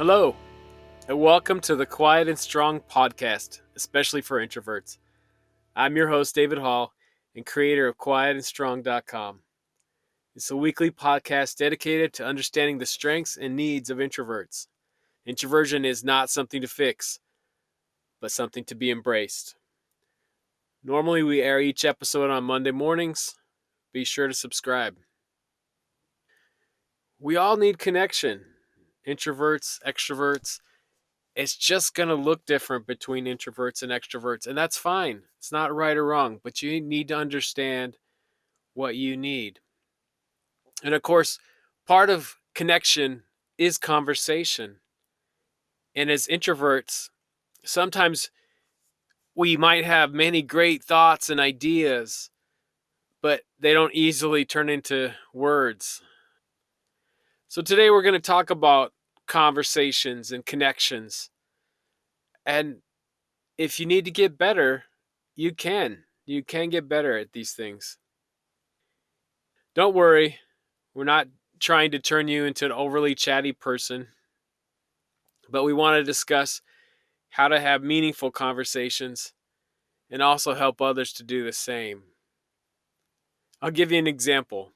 Hello, and welcome to the Quiet and Strong podcast, especially for introverts. I'm your host, David Hall, and creator of quietandstrong.com. It's a weekly podcast dedicated to understanding the strengths and needs of introverts. Introversion is not something to fix, but something to be embraced. Normally, we air each episode on Monday mornings. Be sure to subscribe. We all need connection. Introverts, extroverts. It's just going to look different between introverts and extroverts, and that's fine. It's not right or wrong, but you need to understand what you need. And of course, part of connection is conversation. And as introverts, sometimes we might have many great thoughts and ideas, but they don't easily turn into words. So today we're going to talk about conversations and connections. And if you need to get better, you can. You can get better at these things. Don't worry, we're not trying to turn you into an overly chatty person, but we want to discuss how to have meaningful conversations and also help others to do the same. I'll give you an example.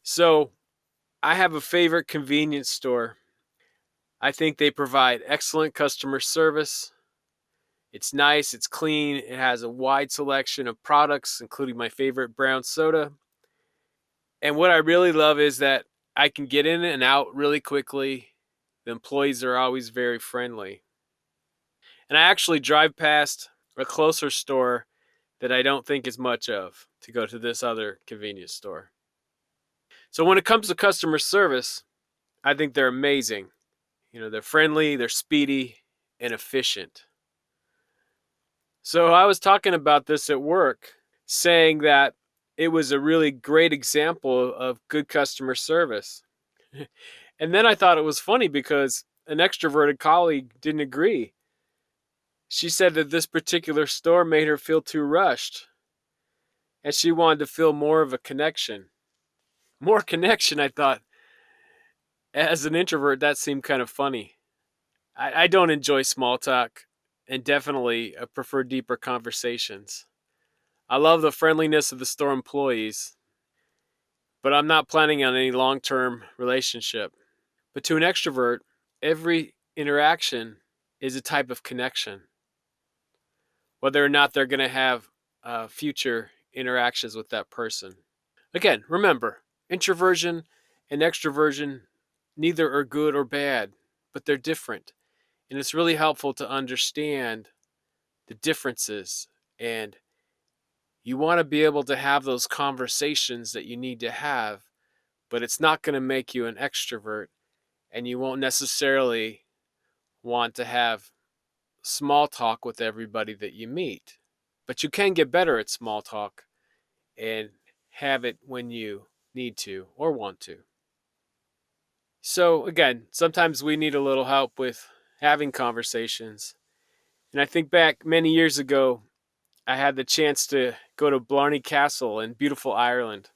So, I have a favorite convenience store. I think they provide excellent customer service. It's nice, it's clean, it has a wide selection of products, including my favorite brown soda. And what I really love is that I can get in and out really quickly. The employees are always very friendly. And I actually drive past a closer store that I don't think is much of to go to this other convenience store. So when it comes to customer service, I think they're amazing. They're friendly, they're speedy, and efficient. So I was talking about this at work, saying that it was a really great example of good customer service. And then I thought it was funny because an extroverted colleague didn't agree. She said that this particular store made her feel too rushed, and she wanted to feel more of a connection. More connection, I thought. As an introvert, that seemed kind of funny. I don't enjoy small talk, and definitely prefer deeper conversations. I love the friendliness of the store employees, but I'm not planning on any long-term relationship. But to an extrovert, every interaction is a type of connection, whether or not they're going to have future interactions with that person. Again, remember, introversion and extroversion, neither are good or bad, but they're different. And it's really helpful to understand the differences. And you want to be able to have those conversations that you need to have, but it's not going to make you an extrovert. And you won't necessarily want to have small talk with everybody that you meet. But you can get better at small talk and have it when you need to or want to. So, again, sometimes we need a little help with having conversations. And I think back many years ago, I had the chance to go to Blarney Castle in beautiful Ireland.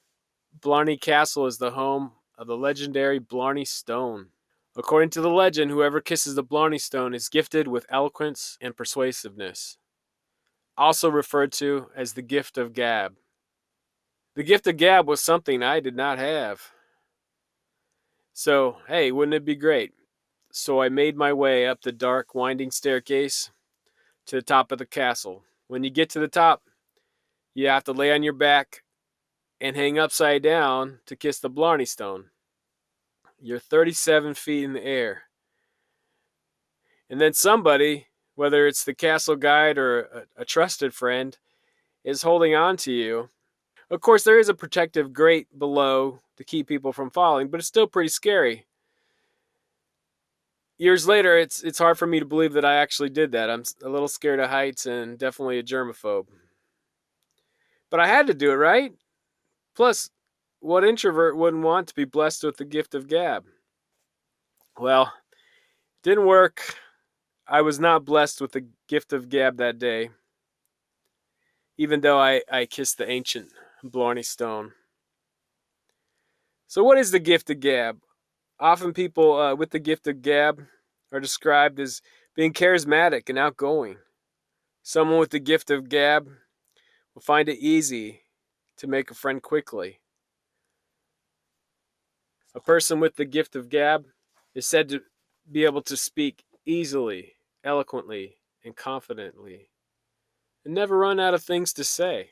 Blarney Castle is the home of the legendary Blarney Stone. According to the legend, whoever kisses the Blarney Stone is gifted with eloquence and persuasiveness, also referred to as the gift of gab. The gift of gab was something I did not have. So, hey, wouldn't it be great? So I made my way up the dark, winding staircase to the top of the castle. When you get to the top, you have to lay on your back and hang upside down to kiss the Blarney Stone. You're 37 feet in the air. And then somebody, whether it's the castle guide or a trusted friend, is holding on to you. Of course, there is a protective grate below to keep people from falling, but it's still pretty scary. Years later, it's hard for me to believe that I actually did that. I'm a little scared of heights and definitely a germaphobe. But I had to do it, right? Plus, what introvert wouldn't want to be blessed with the gift of gab? Well, it didn't work. I was not blessed with the gift of gab that day, even though I kissed the ancient Blarney Stone. So, what is the gift of gab? Often people with the gift of gab are described as being charismatic and outgoing. Someone with the gift of gab will find it easy to make a friend quickly. A person with the gift of gab is said to be able to speak easily, eloquently, and confidently, and never run out of things to say.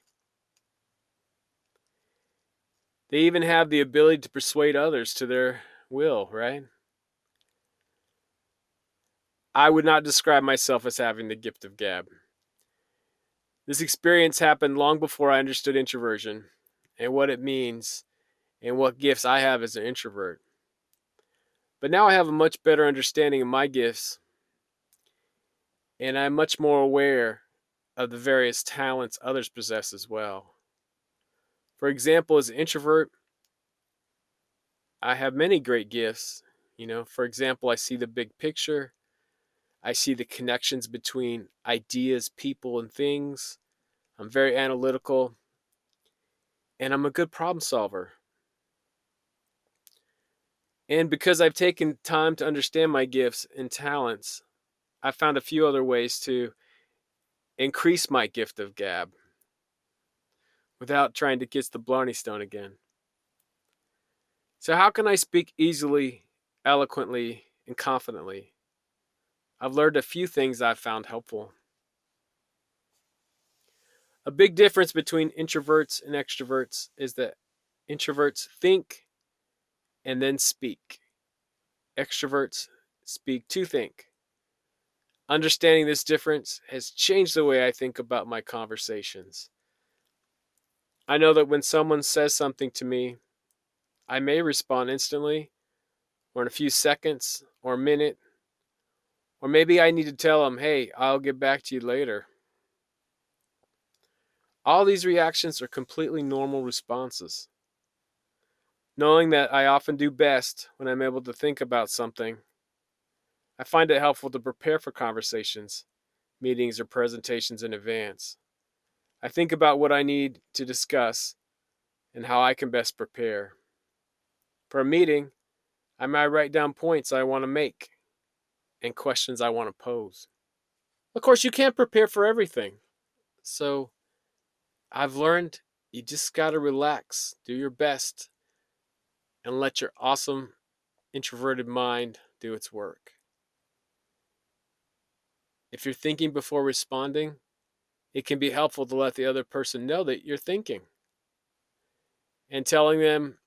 They even have the ability to persuade others to their will, right? I would not describe myself as having the gift of gab. This experience happened long before I understood introversion and what it means and what gifts I have as an introvert. But now I have a much better understanding of my gifts, and I'm much more aware of the various talents others possess as well. For example, as an introvert, I have many great gifts. For example, I see the big picture. I see the connections between ideas, people, and things. I'm very analytical, and I'm a good problem solver. And because I've taken time to understand my gifts and talents, I found a few other ways to increase my gift of gab without trying to kiss the Blarney Stone again. So, how can I speak easily, eloquently, and confidently? I've learned a few things I've found helpful. A big difference between introverts and extroverts is that introverts think and then speak. Extroverts speak to think. Understanding this difference has changed the way I think about my conversations. I know that when someone says something to me, I may respond instantly, or in a few seconds, or a minute, or maybe I need to tell them, hey, I'll get back to you later. All these reactions are completely normal responses. Knowing that I often do best when I'm able to think about something, I find it helpful to prepare for conversations, meetings, or presentations in advance. I think about what I need to discuss and how I can best prepare. For a meeting, I might write down points I want to make and questions I want to pose. Of course, you can't prepare for everything. So I've learned you just got to relax, do your best, and let your awesome introverted mind do its work. If you're thinking before responding, it can be helpful to let the other person know that you're thinking and telling them.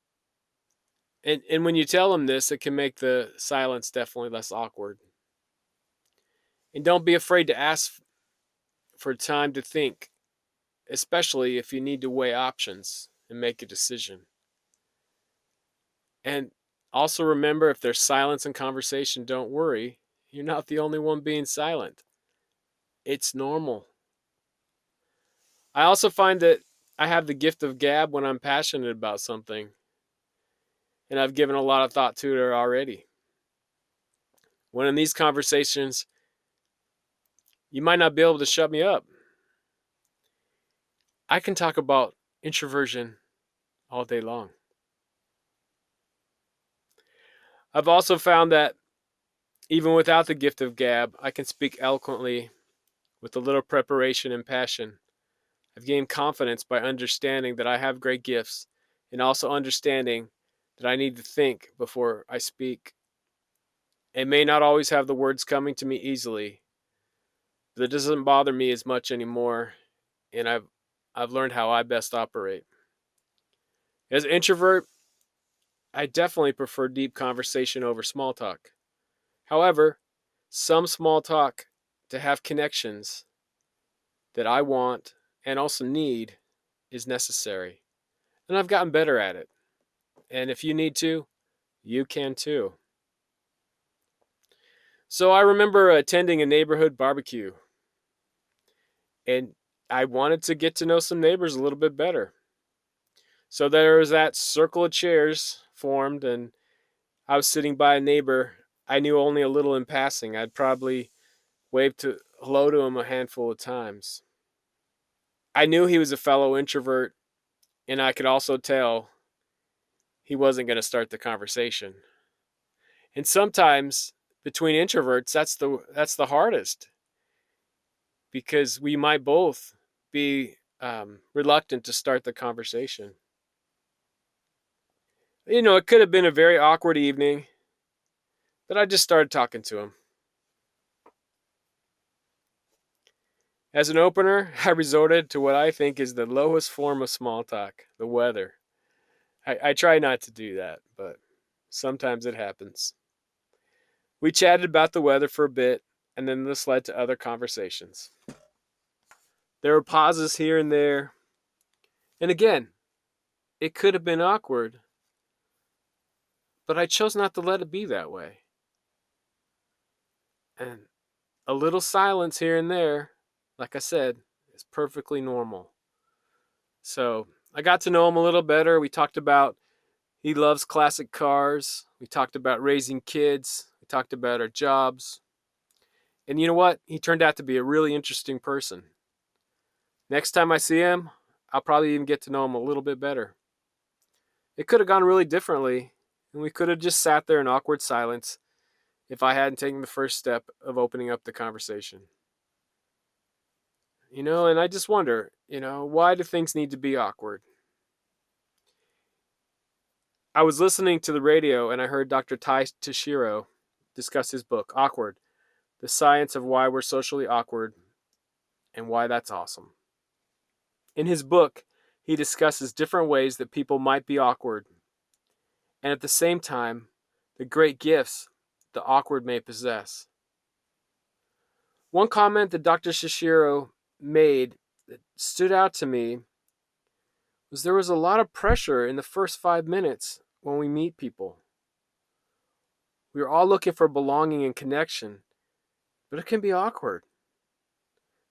And when you tell them this, it can make the silence definitely less awkward. And don't be afraid to ask for time to think, especially if you need to weigh options and make a decision. And also remember, if there's silence in conversation, don't worry. You're not the only one being silent. It's normal. I also find that I have the gift of gab when I'm passionate about something, and I've given a lot of thought to it already. When in these conversations, you might not be able to shut me up. I can talk about introversion all day long. I've also found that even without the gift of gab, I can speak eloquently with a little preparation and passion. I've gained confidence by understanding that I have great gifts and also understanding that I need to think before I speak. It may not always have the words coming to me easily, but it doesn't bother me as much anymore, and I've learned how I best operate. As an introvert, I definitely prefer deep conversation over small talk. However, some small talk to have connections that I want and also need is necessary. And I've gotten better at it. And if you need to, you can too. So I remember attending a neighborhood barbecue, and I wanted to get to know some neighbors a little bit better. So there was that circle of chairs formed, and I was sitting by a neighbor I knew only a little in passing. I'd probably waved hello to him a handful of times. I knew he was a fellow introvert, and I could also tell he wasn't going to start the conversation. And sometimes between introverts, that's the hardest, because we might both be reluctant to start the conversation. It could have been a very awkward evening, but I just started talking to him. As an opener, I resorted to what I think is the lowest form of small talk: the weather. I try not to do that, but sometimes it happens. We chatted about the weather for a bit, and then this led to other conversations. There were pauses here and there, and again, it could have been awkward, but I chose not to let it be that way. And a little silence here and there, like I said, is perfectly normal. So I got to know him a little better. We talked about he loves classic cars. We talked about raising kids. We talked about our jobs. And you know what? He turned out to be a really interesting person. Next time I see him, I'll probably even get to know him a little bit better. It could have gone really differently, and we could have just sat there in awkward silence if I hadn't taken the first step of opening up the conversation. And I just wonder, why do things need to be awkward? I was listening to the radio and I heard Dr. Tai Tashiro discuss his book, Awkward: The Science of Why We're Socially Awkward and Why That's Awesome. In his book, he discusses different ways that people might be awkward, and at the same time, the great gifts the awkward may possess. One comment that Dr. Shishiro made that stood out to me was there was a lot of pressure in the first 5 minutes when we meet people. We are all looking for belonging and connection, but it can be awkward.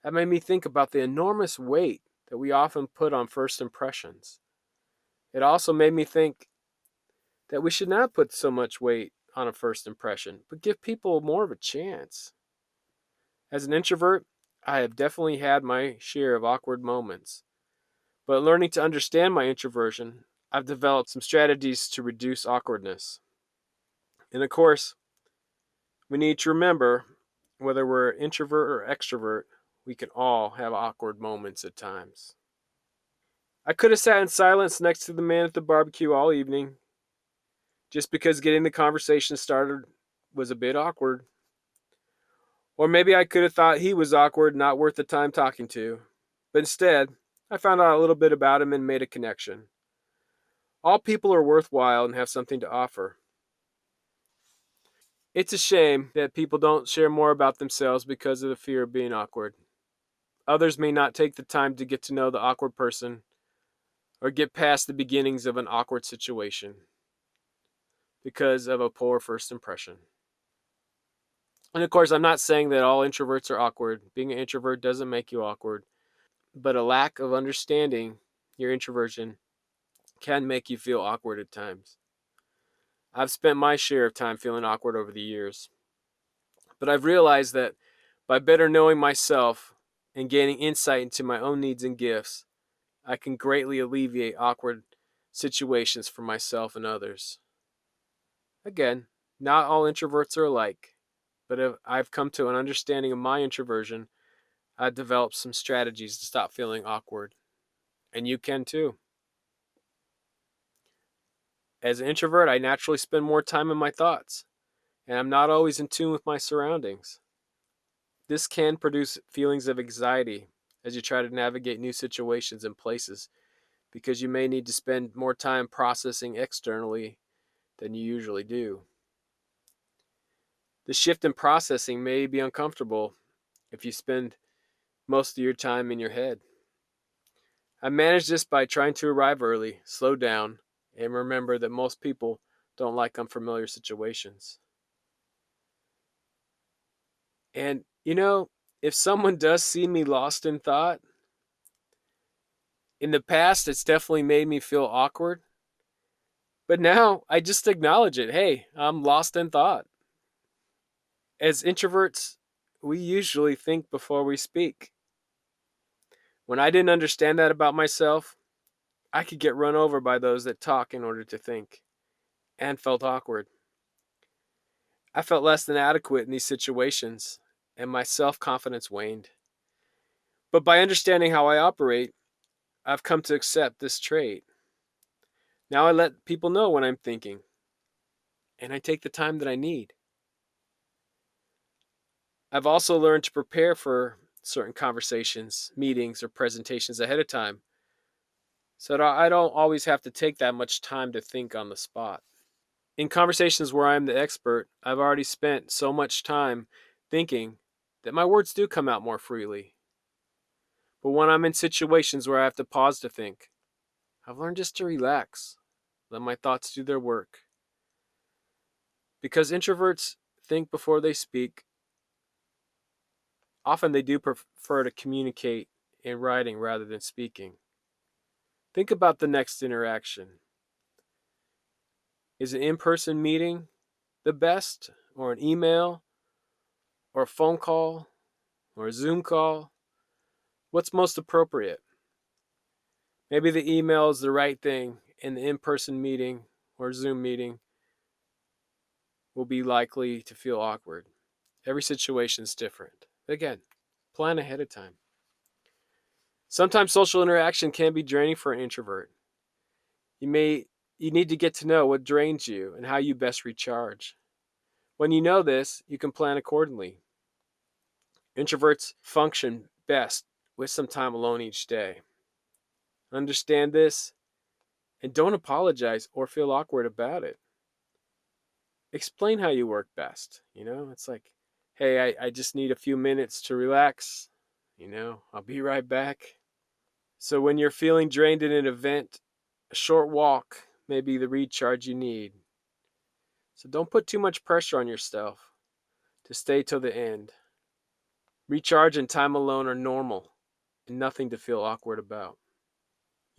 That made me think about the enormous weight that we often put on first impressions. It also made me think that we should not put so much weight on a first impression, but give people more of a chance. As an introvert, I have definitely had my share of awkward moments, but learning to understand my introversion, I've developed some strategies to reduce awkwardness. And of course, we need to remember, whether we're introvert or extrovert, we can all have awkward moments at times. I could have sat in silence next to the man at the barbecue all evening, just because getting the conversation started was a bit awkward. Or maybe I could have thought he was awkward, not worth the time talking to. But instead, I found out a little bit about him and made a connection. All people are worthwhile and have something to offer. It's a shame that people don't share more about themselves because of the fear of being awkward. Others may not take the time to get to know the awkward person or get past the beginnings of an awkward situation because of a poor first impression. And of course, I'm not saying that all introverts are awkward. Being an introvert doesn't make you awkward, but a lack of understanding your introversion can make you feel awkward at times. I've spent my share of time feeling awkward over the years, but I've realized that by better knowing myself and gaining insight into my own needs and gifts, I can greatly alleviate awkward situations for myself and others. Again, not all introverts are alike, but if I've come to an understanding of my introversion, I've developed some strategies to stop feeling awkward. And you can too. As an introvert, I naturally spend more time in my thoughts, and I'm not always in tune with my surroundings. This can produce feelings of anxiety as you try to navigate new situations and places, because you may need to spend more time processing externally than you usually do. The shift in processing may be uncomfortable if you spend most of your time in your head. I manage this by trying to arrive early, slow down, and remember that most people don't like unfamiliar situations. And, if someone does see me lost in thought, in the past, it's definitely made me feel awkward. But now I just acknowledge it. Hey, I'm lost in thought. As introverts, we usually think before we speak. When I didn't understand that about myself, I could get run over by those that talk in order to think, and felt awkward. I felt less than adequate in these situations, and my self confidence waned. But by understanding how I operate, I've come to accept this trait. Now I let people know when I'm thinking, and I take the time that I need. I've also learned to prepare for certain conversations, meetings, or presentations ahead of time so that I don't always have to take that much time to think on the spot. In conversations where I'm the expert, I've already spent so much time thinking that my words do come out more freely. But when I'm in situations where I have to pause to think, I've learned just to relax, let my thoughts do their work. Because introverts think before they speak, often they do prefer to communicate in writing rather than speaking. Think about the next interaction. Is an in person meeting the best, or an email, or a phone call, or a Zoom call? What's most appropriate? Maybe the email is the right thing, and the in person meeting or Zoom meeting will be likely to feel awkward. Every situation is different. Again, plan ahead of time. Sometimes social interaction can be draining for an introvert. You may you need to get to know what drains you and how you best recharge. When you know this, you can plan accordingly. Introverts function best with some time alone each day. Understand this and don't apologize or feel awkward about it. Explain how you work best. It's like, hey, I just need a few minutes to relax. I'll be right back. So when you're feeling drained in an event, a short walk may be the recharge you need. So don't put too much pressure on yourself to stay till the end. Recharge and time alone are normal and nothing to feel awkward about.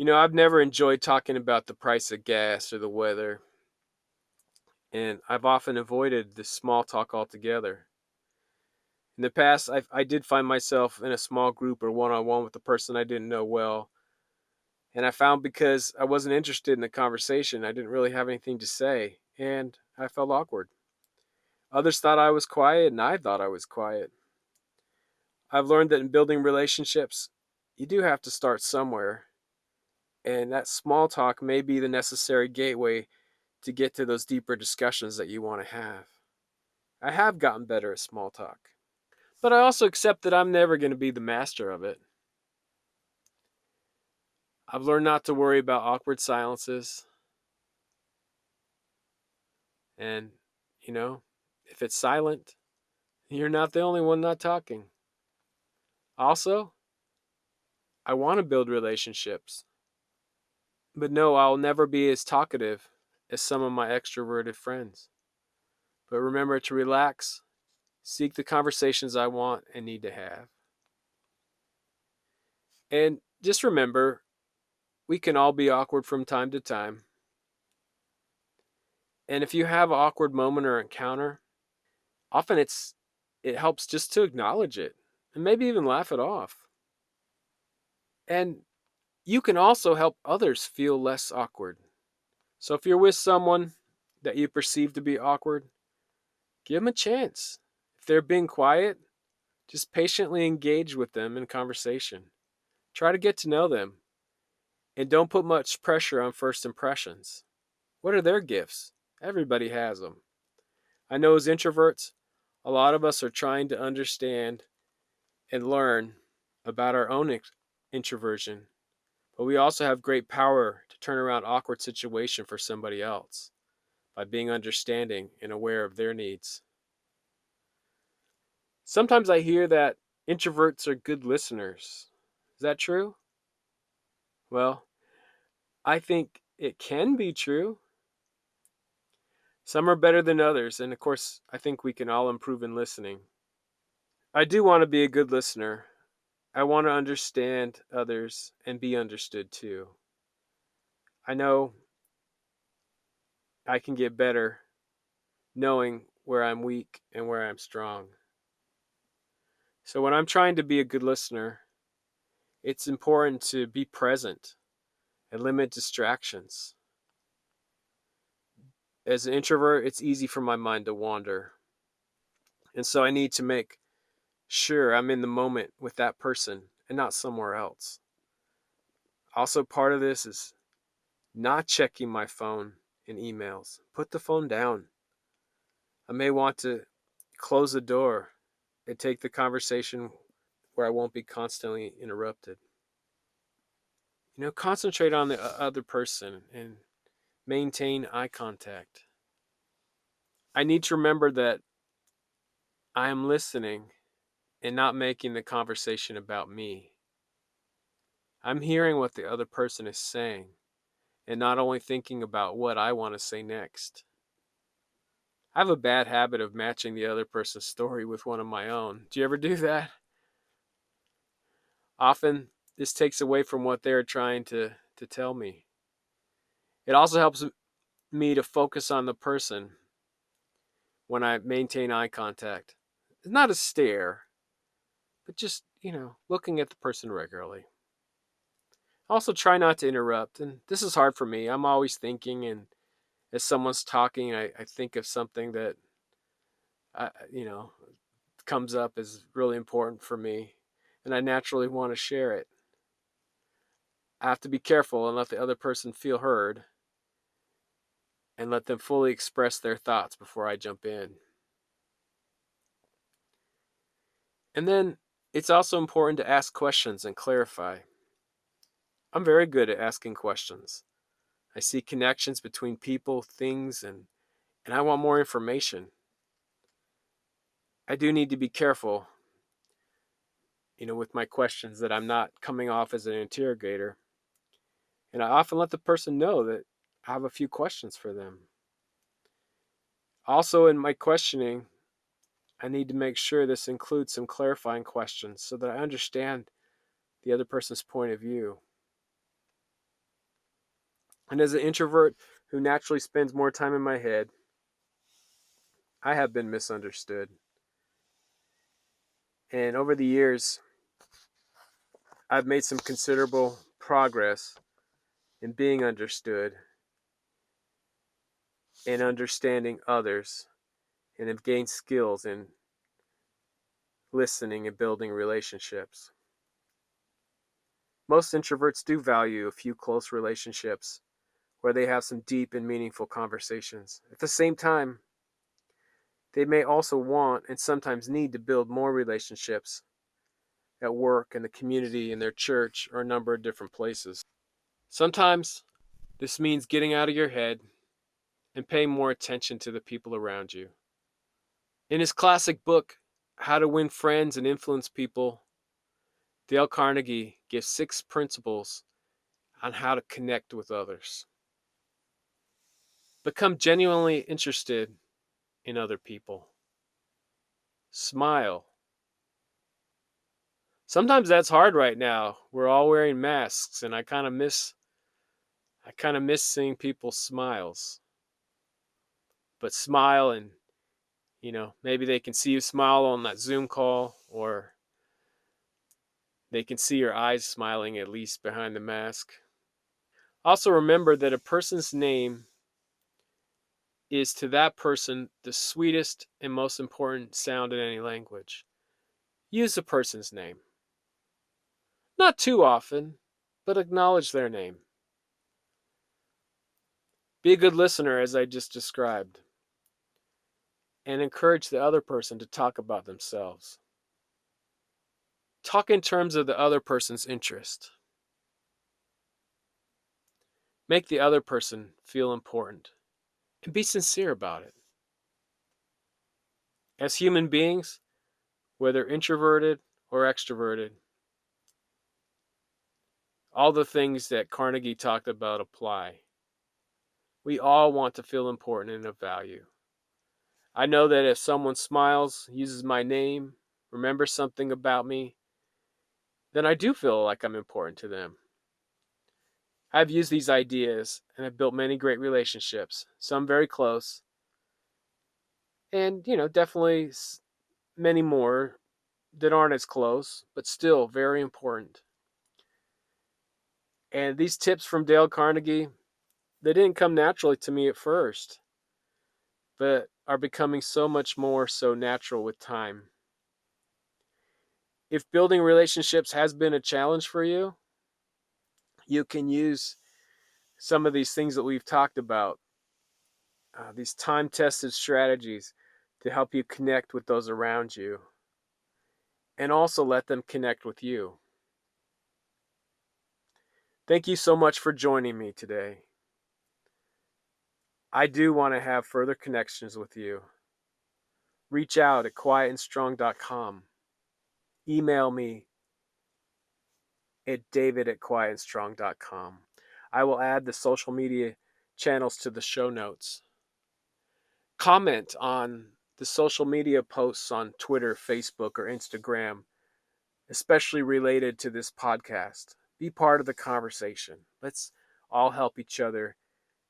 I've never enjoyed talking about the price of gas or the weather, and I've often avoided this small talk altogether. In the past, I did find myself in a small group or one on one with a person I didn't know well, and I found because I wasn't interested in the conversation, I didn't really have anything to say, and I felt awkward. Others thought I was quiet, and I thought I was quiet. I've learned that in building relationships, you do have to start somewhere, and that small talk may be the necessary gateway to get to those deeper discussions that you want to have. I have gotten better at small talk, but I also accept that I'm never going to be the master of it. I've learned not to worry about awkward silences, and, you know, if it's silent, you're not the only one not talking. Also, I want to build relationships, but no, I'll never be as talkative as some of my extroverted friends. But remember to relax, seek the conversations I want and need to have. And just remember, we can all be awkward from time to time. And if you have an awkward moment or encounter, often it helps just to acknowledge it and maybe even laugh it off. And you can also help others feel less awkward. So if you're with someone that you perceive to be awkward, give them a chance. If they're being quiet, just patiently engage with them in conversation. Try to get to know them and don't put much pressure on first impressions. What are their gifts? Everybody has them. I know as introverts, a lot of us are trying to understand and learn about our own introversion, but we also have great power to turn around awkward situation for somebody else by being understanding and aware of their needs. Sometimes I hear that introverts are good listeners. Is that true? Well, I think it can be true. Some are better than others, and of course, I think we can all improve in listening. I do want to be a good listener. I want to understand others and be understood too. I know I can get better knowing where I'm weak and where I'm strong. So when I'm trying to be a good listener, it's important to be present and limit distractions. As an introvert, it's easy for my mind to wander. And so I need to make sure I'm in the moment with that person and not somewhere else. Also, part of this is not checking my phone and emails. Put the phone down. I may want to close the door and take the conversation where I won't be constantly interrupted. Concentrate on the other person and maintain eye contact. I need to remember that I am listening and not making the conversation about me. I'm hearing what the other person is saying and not only thinking about what I want to say next. I have a bad habit of matching the other person's story with one of my own. Do you ever do that? Often, this takes away from what they're trying to tell me. It also helps me to focus on the person when I maintain eye contact. It's not a stare, but just, looking at the person regularly. Also, try not to interrupt. And this is hard for me. I'm always thinking, and as someone's talking, I think of something that, I, you know, comes up as really important for me, and I naturally want to share it. I have to be careful and let the other person feel heard and let them fully express their thoughts before I jump in. And then it's also important to ask questions and clarify. I'm very good at asking questions. I see connections between people, things, and I want more information. I do need to be careful, with my questions that I'm not coming off as an interrogator. And I often let the person know that I have a few questions for them. Also, in my questioning, I need to make sure this includes some clarifying questions so that I understand the other person's point of view. And as an introvert who naturally spends more time in my head, I have been misunderstood. And over the years, I've made some considerable progress in being understood and understanding others, and have gained skills in listening and building relationships. Most introverts do value a few close relationships where they have some deep and meaningful conversations. At the same time, they may also want and sometimes need to build more relationships at work, in the community, in their church, or a number of different places. Sometimes this means getting out of your head and paying more attention to the people around you. In his classic book, How to Win Friends and Influence People, Dale Carnegie gives 6 principles on how to connect with others. Become genuinely interested in other people. Smile. Sometimes that's hard right now. We're all wearing masks, and I kind of miss seeing people's smiles. But smile, and maybe they can see you smile on that Zoom call, or they can see your eyes smiling at least behind the mask. Also, remember that a person's name is to that person the sweetest and most important sound in any language. Use a person's name. Not too often, but acknowledge their name. Be a good listener, as I just described, and encourage the other person to talk about themselves. Talk in terms of the other person's interest. Make the other person feel important, and be sincere about it. As human beings, whether introverted or extroverted, all the things that Carnegie talked about apply. We all want to feel important and of value. I know that if someone smiles, uses my name, remembers something about me, then I do feel like I'm important to them. I've used these ideas and have built many great relationships, some very close, and, definitely many more that aren't as close, but still very important. And these tips from Dale Carnegie, they didn't come naturally to me at first, but are becoming so much more so natural with time. If building relationships has been a challenge for you, you can use some of these things that we've talked about, these time tested strategies to help you connect with those around you and also let them connect with you. Thank you so much for joining me today. I do want to have further connections with you. Reach out at quietandstrong.com. Email me at david@quietandstrong.com. I will add the social media channels to the show notes. Comment on the social media posts on Twitter, Facebook, or Instagram, especially related to this podcast. Be part of the conversation. Let's all help each other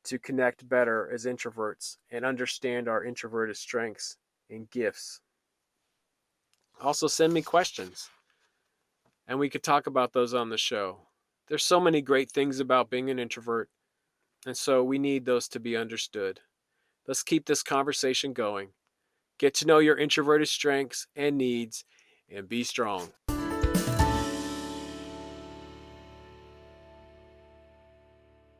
to connect better as introverts and understand our introverted strengths and gifts. Also, send me questions and we could talk about those on the show. There's so many great things about being an introvert, and so we need those to be understood. Let's keep this conversation going. Get to know your introverted strengths and needs and be strong.